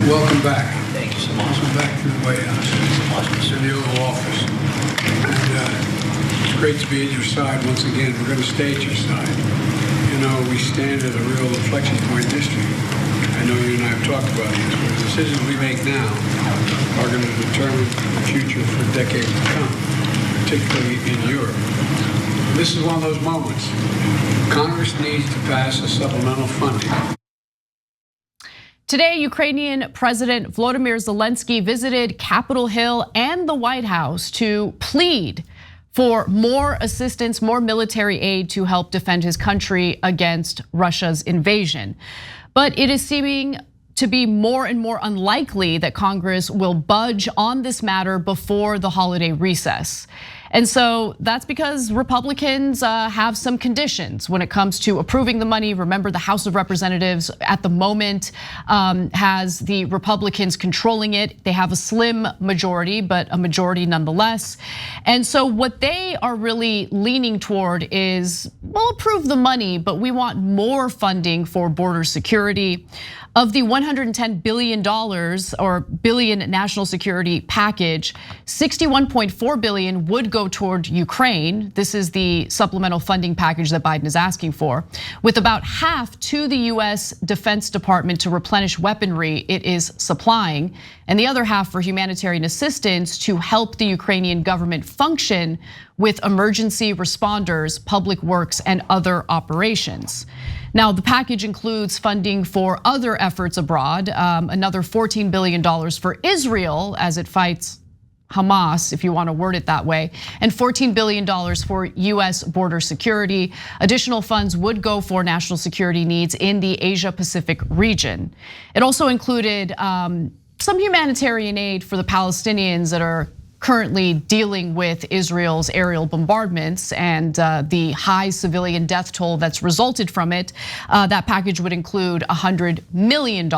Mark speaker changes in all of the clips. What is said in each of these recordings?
Speaker 1: Welcome back.
Speaker 2: Thank you so much.
Speaker 1: Welcome back to the White House. To the Oval Office. And it's great to be at your side once again. We're going to stay at your side. You know, we stand at a real inflection point in history. I know you and I have talked about this, but the decisions we make now are going to determine the future for decades to come, particularly in Europe. This is one of those moments. Congress needs to pass a supplemental funding.
Speaker 3: Today, Ukrainian President Volodymyr Zelenskyy visited Capitol Hill and the White House to plead for more assistance, more military aid to help defend his country against Russia's invasion. But it is seeming to be more and more unlikely that Congress will budge on this matter before the holiday recess. And so that's because Republicans have some conditions when it comes to approving the money. Remember, the House of Representatives at the moment has the Republicans controlling it. They have a slim majority, but a majority nonetheless. And so what they are really leaning toward is, we'll approve the money, but we want more funding for border security. Of the $110 billion or billion national security package, 61.4 billion would go toward Ukraine. This is the supplemental funding package that Biden is asking for, with about half to the U.S. Defense Department to replenish weaponry it is supplying, and the other half for humanitarian assistance to help the Ukrainian government function with emergency responders, public works, and other operations. Now, the package includes funding for other efforts abroad, another $14 billion for Israel as it fights Hamas, if you want to word it that way, and $14 billion for US border security. Additional funds would go for national security needs in the Asia Pacific region. It also included some humanitarian aid for the Palestinians that are currently dealing with Israel's aerial bombardments and the high civilian death toll that's resulted from it. That package would include $100 million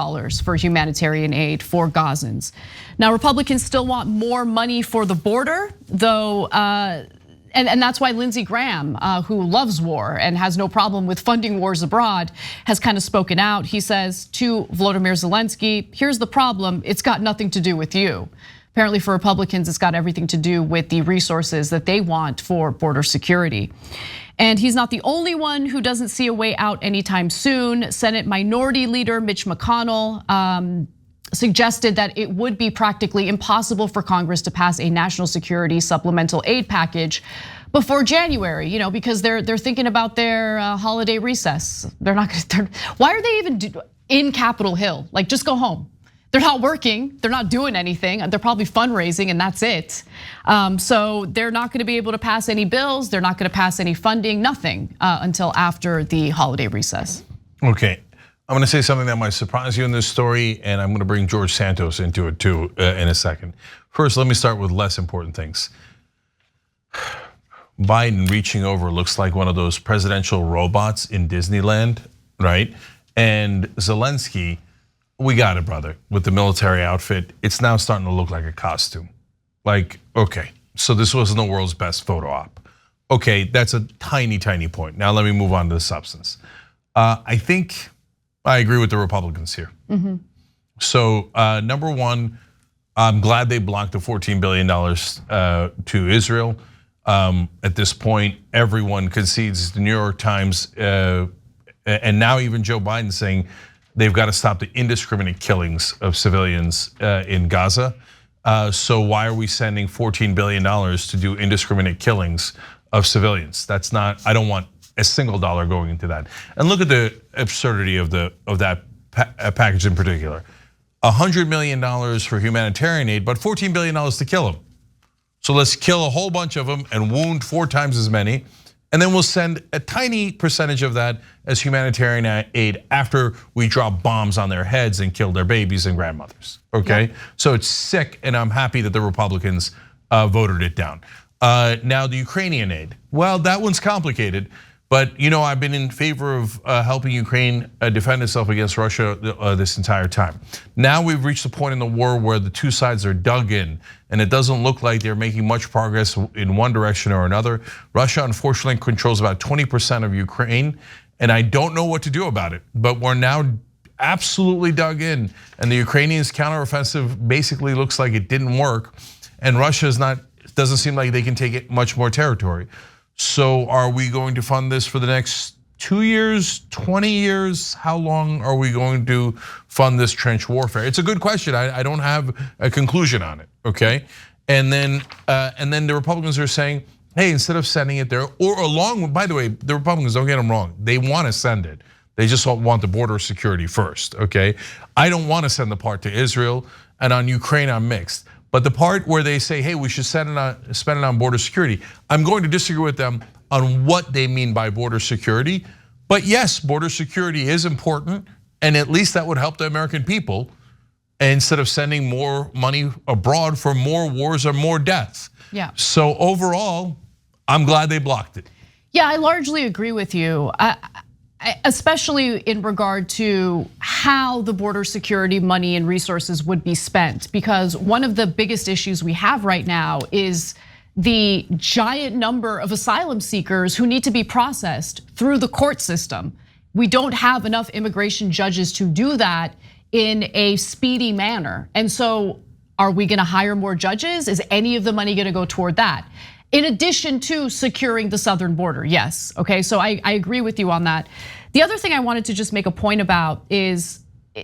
Speaker 3: for humanitarian aid for Gazans. Now, Republicans still want more money for the border, though, and that's why Lindsey Graham, who loves war and has no problem with funding wars abroad, has kind of spoken out. He says to Volodymyr Zelenskyy, here's the problem, it's got nothing to do with you. Apparently for Republicans, it's got everything to do with the resources that they want for border security. And he's not the only one who doesn't see a way out anytime soon. Senate Minority Leader Mitch McConnell suggested that it would be practically impossible for Congress to pass a national security supplemental aid package before January, because they're thinking about their holiday recess. They're not gonna, why are they even in Capitol Hill? Like, just go home. They're not working, they're not doing anything. They're probably fundraising and that's it. So they're not gonna be able to pass any bills. They're not gonna pass any funding, nothing until after the holiday recess.
Speaker 4: Okay, I'm gonna say something that might surprise you in this story, and I'm gonna bring George Santos into it too in a second. First, let me start with less important things. Biden reaching over looks like one of those presidential robots in Disneyland, right? And Zelensky, we got it, brother, with the military outfit. It's now starting to look like a costume. Like, okay, so this wasn't the world's best photo op. Okay, that's a tiny, tiny point. Now let me move on to the substance. I think I agree with the Republicans here. So number one, I'm glad they blocked the $14 billion to Israel. At this point, everyone concedes. The New York Times and now even Joe Biden saying they've got to stop the indiscriminate killings of civilians in Gaza. So why are we sending $14 billion to do indiscriminate killings of civilians? That's not, I don't want a single dollar going into that. And look at the absurdity of that package in particular. $100 million for humanitarian aid, but $14 billion to kill them. So let's kill a whole bunch of them and wound 4 times as many. And then we'll send a tiny percentage of that as humanitarian aid after we drop bombs on their heads and kill their babies and grandmothers, okay? Yeah. So it's sick, and I'm happy that the Republicans voted it down. Now the Ukrainian aid, well, that one's complicated, but I've been in favor of helping Ukraine defend itself against Russia this entire time. Now we've reached the point in the war where the two sides are dug in, and it doesn't look like they're making much progress in one direction or another. Russia, unfortunately, controls about 20% of Ukraine, and I don't know what to do about it. But we're now absolutely dug in, and the Ukrainians' counteroffensive basically looks like it didn't work, and Russia doesn't seem like they can take it much more territory. So are we going to fund this for the next 2 years, 20 years? How long are we going to fund this trench warfare? It's a good question. I don't have a conclusion on it, okay? And then the Republicans are saying, hey, instead of sending it there, or along with, by the way, the Republicans, don't get them wrong, they want to send it. They just want the border security first, okay? I don't want to send the part to Israel, and on Ukraine I'm mixed. But the part where they say, hey, we should spend it on border security, I'm going to disagree with them on what they mean by border security. But yes, border security is important, and at least that would help the American people instead of sending more money abroad for more wars or more deaths.
Speaker 3: Yeah.
Speaker 4: So overall, I'm glad they blocked it.
Speaker 3: Yeah, I largely agree with you. Especially in regard to how the border security money and resources would be spent. Because one of the biggest issues we have right now is the giant number of asylum seekers who need to be processed through the court system. We don't have enough immigration judges to do that in a speedy manner. And so are we gonna hire more judges? Is any of the money gonna go toward that? In addition to securing the southern border, yes, okay, so I agree with you on that. The other thing I wanted to just make a point about is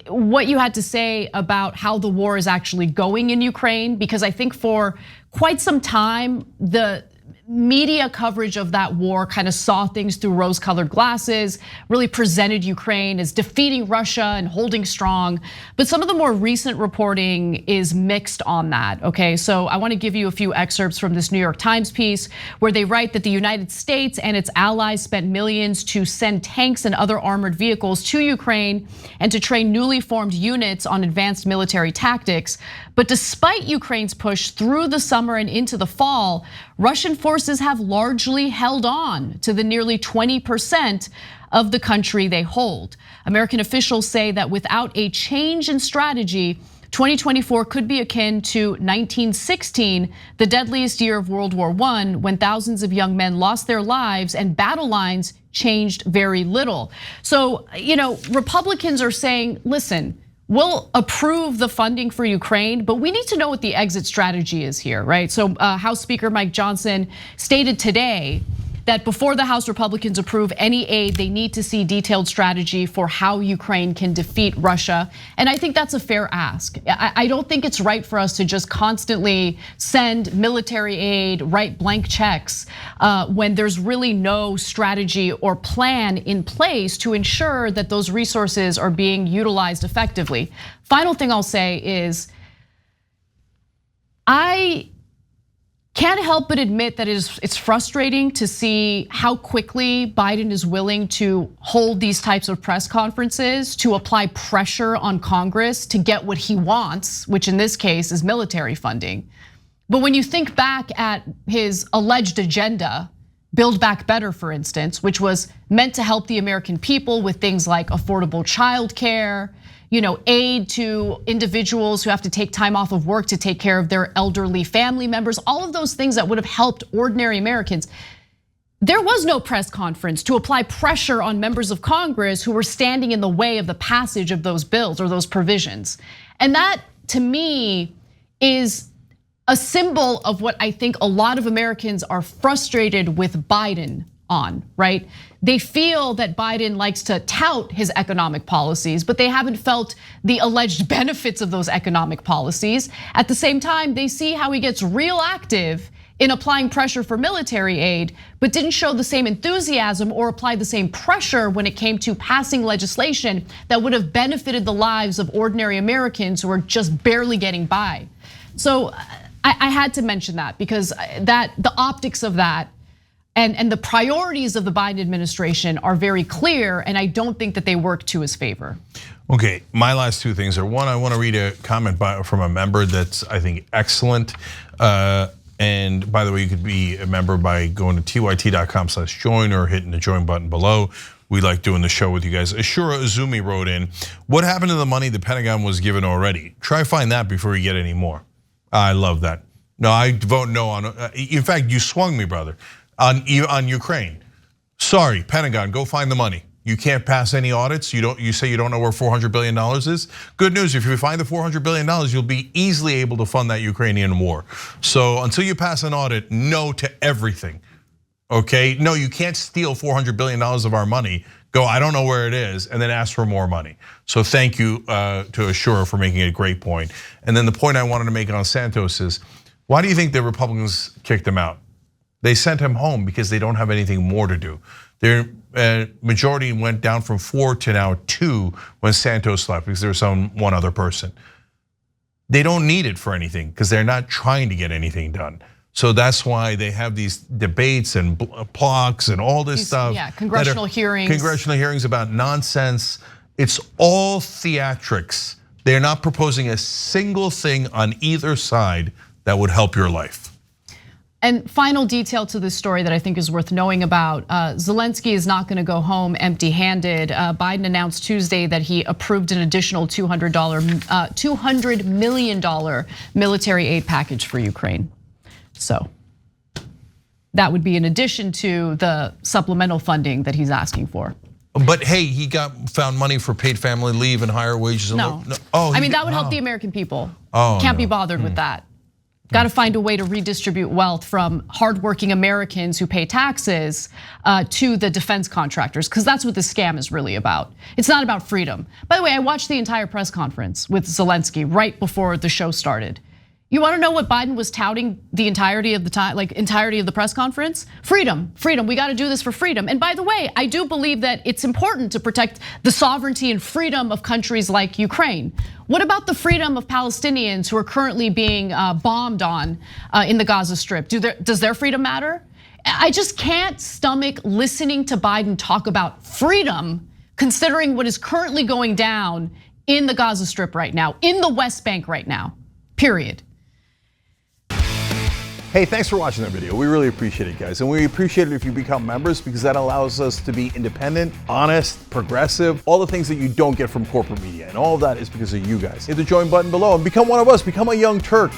Speaker 3: what you had to say about how the war is actually going in Ukraine, because I think for quite some time, the media coverage of that war kind of saw things through rose-colored glasses, really presented Ukraine as defeating Russia and holding strong. But some of the more recent reporting is mixed on that, okay? So I wanna give you a few excerpts from this New York Times piece where they write that the United States and its allies spent millions to send tanks and other armored vehicles to Ukraine and to train newly formed units on advanced military tactics. But despite Ukraine's push through the summer and into the fall, Russian forces have largely held on to the nearly 20% of the country they hold. American officials say that without a change in strategy, 2024 could be akin to 1916, the deadliest year of World War I, when thousands of young men lost their lives and battle lines changed very little. So, Republicans are saying, listen, we'll approve the funding for Ukraine, but we need to know what the exit strategy is here, right? So House Speaker Mike Johnson stated today that before the House Republicans approve any aid, they need to see detailed strategy for how Ukraine can defeat Russia. And I think that's a fair ask. I don't think it's right for us to just constantly send military aid, write blank checks, when there's really no strategy or plan in place to ensure that those resources are being utilized effectively. Final thing I'll say is, I can't help but admit that it's frustrating to see how quickly Biden is willing to hold these types of press conferences to apply pressure on Congress to get what he wants, which in this case is military funding. But when you think back at his alleged agenda, Build Back Better, for instance, which was meant to help the American people with things like affordable childcare, aid to individuals who have to take time off of work to take care of their elderly family members, all of those things that would have helped ordinary Americans. There was no press conference to apply pressure on members of Congress who were standing in the way of the passage of those bills or those provisions. And that, to me, is a symbol of what I think a lot of Americans are frustrated with Biden on, right? They feel that Biden likes to tout his economic policies, but they haven't felt the alleged benefits of those economic policies. At the same time, they see how he gets real active in applying pressure for military aid, but didn't show the same enthusiasm or apply the same pressure when it came to passing legislation that would have benefited the lives of ordinary Americans who are just barely getting by. So I had to mention that because the optics of that and the priorities of the Biden administration are very clear, and I don't think that they work to his favor.
Speaker 4: Okay, my last two things are, one, I want to read a comment from a member that's, I think, excellent. And by the way, you could be a member by going to tyt.com/join or hitting the join button below. We like doing the show with you guys. Ashura Azumi wrote in, what happened to the money the Pentagon was given already? Try find that before you get any more. I love that. No, I vote no on, in fact, you swung me, brother, on Ukraine. Sorry, Pentagon, go find the money. You can't pass any audits. You say you don't know where $400 billion is. Good news, if you find the $400 billion, you'll be easily able to fund that Ukrainian war. So until you pass an audit, no to everything. Okay, no, you can't steal $400 billion of our money. Go, I don't know where it is, and then ask for more money. So thank you to Assure for making a great point. And then the point I wanted to make on Santos is, why do you think the Republicans kicked him out? They sent him home because they don't have anything more to do. Their majority went down from 4 to now 2 when Santos left because there was one other person. They don't need it for anything because they're not trying to get anything done. So that's why they have these debates and blocks and all this stuff.
Speaker 3: Yeah, congressional hearings.
Speaker 4: Congressional hearings about nonsense. It's all theatrics. They're not proposing a single thing on either side that would help your life.
Speaker 3: And final detail to this story that I think is worth knowing about, Zelensky is not gonna go home empty-handed. Biden announced Tuesday that he approved an additional $200 million military aid package for Ukraine. So that would be in addition to the supplemental funding that he's asking for.
Speaker 4: But hey, he found money for paid family leave and higher wages.
Speaker 3: No.
Speaker 4: Oh,
Speaker 3: I mean, that would help the American people.
Speaker 4: Oh,
Speaker 3: can't be bothered with that. Got to find a way to redistribute wealth from hardworking Americans who pay taxes to the defense contractors, because that's what the scam is really about. It's not about freedom. By the way, I watched the entire press conference with Zelensky right before the show started. You want to know what Biden was touting the entirety of the time, like entirety of the press conference? Freedom, freedom, we got to do this for freedom. And by the way, I do believe that it's important to protect the sovereignty and freedom of countries like Ukraine. What about the freedom of Palestinians who are currently being bombed on in the Gaza Strip? Does their freedom matter? I just can't stomach listening to Biden talk about freedom, considering what is currently going down in the Gaza Strip right now, in the West Bank right now, period.
Speaker 2: Hey, thanks for watching that video. We really appreciate it, guys. And we appreciate it if you become members, because that allows us to be independent, honest, progressive, all the things that you don't get from corporate media. And all of that is because of you guys. Hit the join button below and become one of us, become a Young Turk.